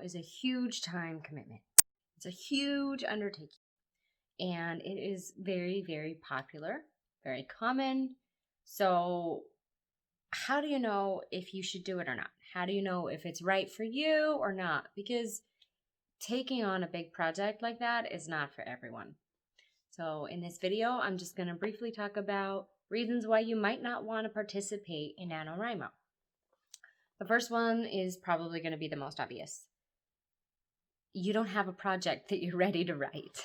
is a huge time commitment. It's a huge undertaking. And it is very, very popular, very common. So how do you know if you should do it or not? How do you know if it's right for you or not? Because taking on a big project like that is not for everyone. So in this video, I'm just going to briefly talk about reasons why you might not want to participate in NaNoWriMo. The first one is probably going to be the most obvious. You don't have a project that you're ready to write.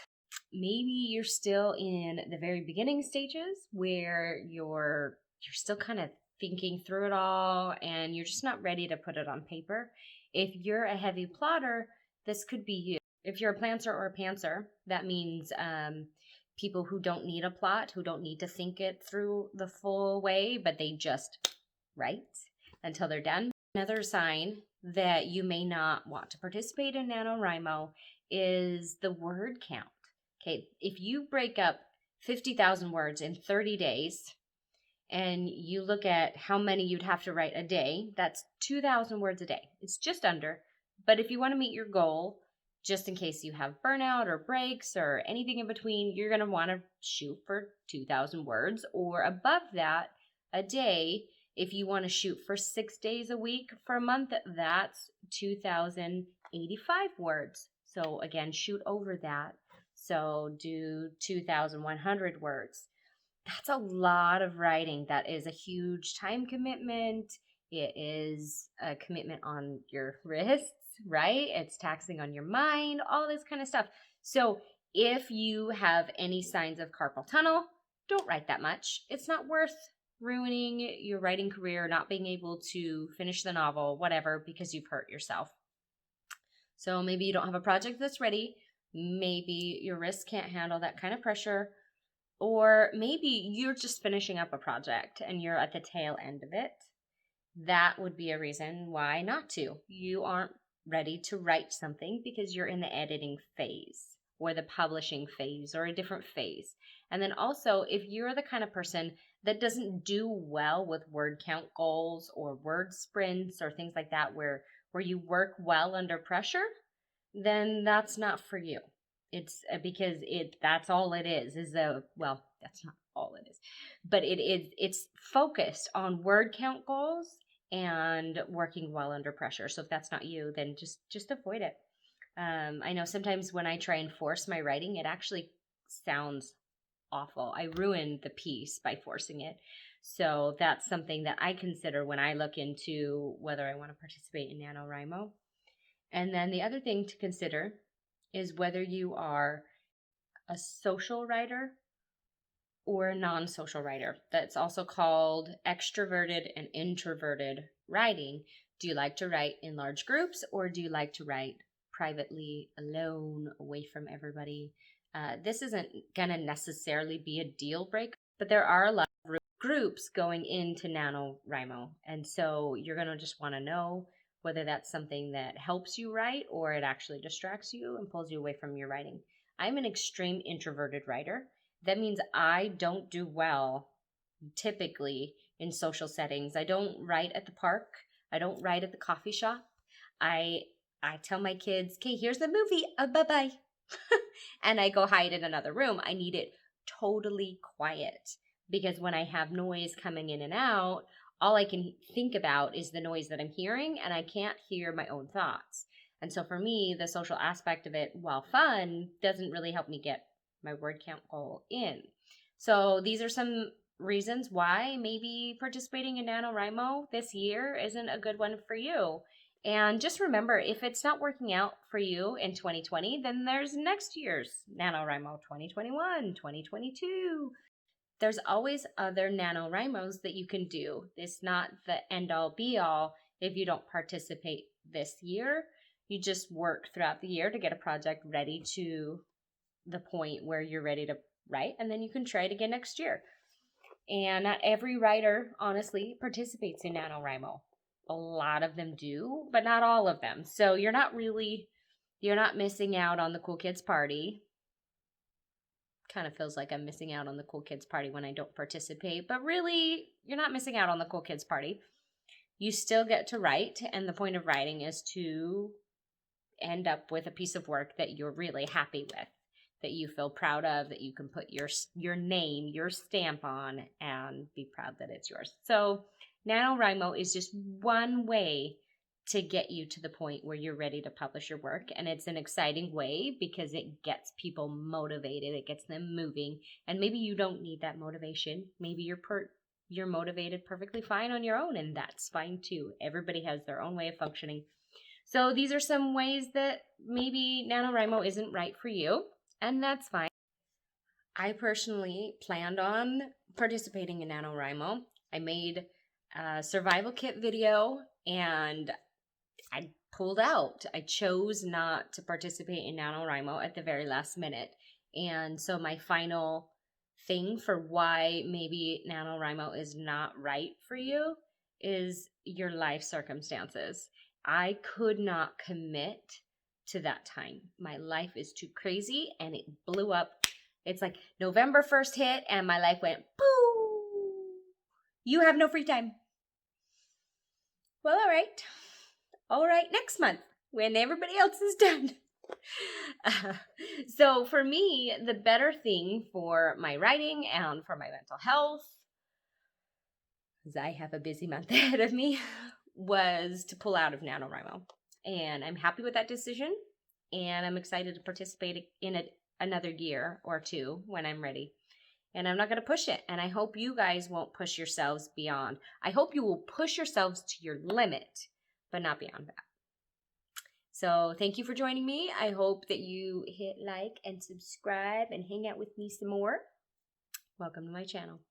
Maybe you're still in the very beginning stages where you're still kind of thinking through it all and you're just not ready to put it on paper. If you're a heavy plotter, this could be you. If you're a planter or a pantser, that means people who don't need a plot, who don't need to think it through the full way, but they just write until they're done. Another sign that you may not want to participate in NaNoWriMo is the word count. Okay, if you break up 50,000 words in 30 days and you look at how many you'd have to write a day, that's 2,000 words a day. It's just under. But if you want to meet your goal, just in case you have burnout or breaks or anything in between, you're going to want to shoot for 2,000 words or above that a day. If you want to shoot for 6 days a week for a month, that's 2,085 words. So again, shoot over that. So do 2,100 words. That's a lot of writing. That is a huge time commitment. It is a commitment on your wrists, right? It's taxing on your mind, all this kind of stuff. So if you have any signs of carpal tunnel, don't write that much. It's not worth ruining your writing career, not being able to finish the novel, whatever, because you've hurt yourself. So maybe you don't have a project that's ready. Maybe your wrist can't handle that kind of pressure. Or maybe you're just finishing up a project and you're at the tail end of it. That would be a reason why not to. You aren't ready to write something because you're in the editing phase or the publishing phase or a different phase. And then also, if you're the kind of person that doesn't do well with word count goals or word sprints or things like that where you work well under pressure, then that's not for you. It's because that's all it is well, that's not all it is, but it's focused on word count goals and working well under pressure. So if that's not you, then just avoid it. I know sometimes when I try and force my writing, it actually sounds awful. I ruin the piece by forcing it. So that's something that I consider when I look into whether I want to participate in NaNoWriMo. And then the other thing to consider is whether you are a social writer or a non-social writer. That's also called extroverted and introverted writing. Do you like to write in large groups or do you like to write privately, alone, away from everybody? This isn't going to necessarily be a deal breaker, but there are a lot of groups going into NaNoWriMo. And so you're going to just want to know whether that's something that helps you write or it actually distracts you and pulls you away from your writing. I'm an extreme introverted writer. That means I don't do well typically in social settings. I don't write at the park. I don't write at the coffee shop. I tell my kids, okay, here's the movie. Bye-bye. And I go hide in another room. I need it totally quiet because when I have noise coming in and out, all I can think about is the noise that I'm hearing, and I can't hear my own thoughts. And so for me, the social aspect of it, while fun, doesn't really help me get my word count goal in. So these are some reasons why maybe participating in NaNoWriMo this year isn't a good one for you. And just remember, if it's not working out for you in 2020, then there's next year's NaNoWriMo 2021, 2022. There's always other NaNoWriMos that you can do. It's not the end-all be-all if you don't participate this year. You just work throughout the year to get a project ready to the point where you're ready to write, and then you can try it again next year. And not every writer, honestly, participates in NaNoWriMo. A lot of them do, but not all of them. So you're not missing out on the cool kids party. Kind of feels like I'm missing out on the cool kids party when I don't participate, but really, you're not missing out on the cool kids party. You still get to write, and the point of writing is to end up with a piece of work that you're really happy with, that you feel proud of, that you can put your name, your stamp on, and be proud that it's yours. So NaNoWriMo is just one way to get you to the point where you're ready to publish your work. And it's an exciting way because it gets people motivated, it gets them moving. And maybe you don't need that motivation. Maybe you're motivated perfectly fine on your own, and that's fine too. Everybody has their own way of functioning. So these are some ways that maybe NaNoWriMo isn't right for you, and that's fine. I personally planned on participating in NaNoWriMo. I made a survival kit video and I pulled out. I chose not to participate in NaNoWriMo at the very last minute. And so my final thing for why maybe NaNoWriMo is not right for you is your life circumstances. I could not commit to that time. My life is too crazy and it blew up. It's like November 1st hit and my life went boo. You have no free time. Well, all right, next month when everybody else is done. So for me, the better thing for my writing and for my mental health, because I have a busy month ahead of me, was to pull out of NaNoWriMo. And I'm happy with that decision. And I'm excited to participate in it another year or two when I'm ready. And I'm not going to push it. And I hope you guys won't push yourselves beyond. I hope you will push yourselves to your limit, but not beyond that. So thank you for joining me. I hope that you hit like and subscribe and hang out with me some more. Welcome to my channel.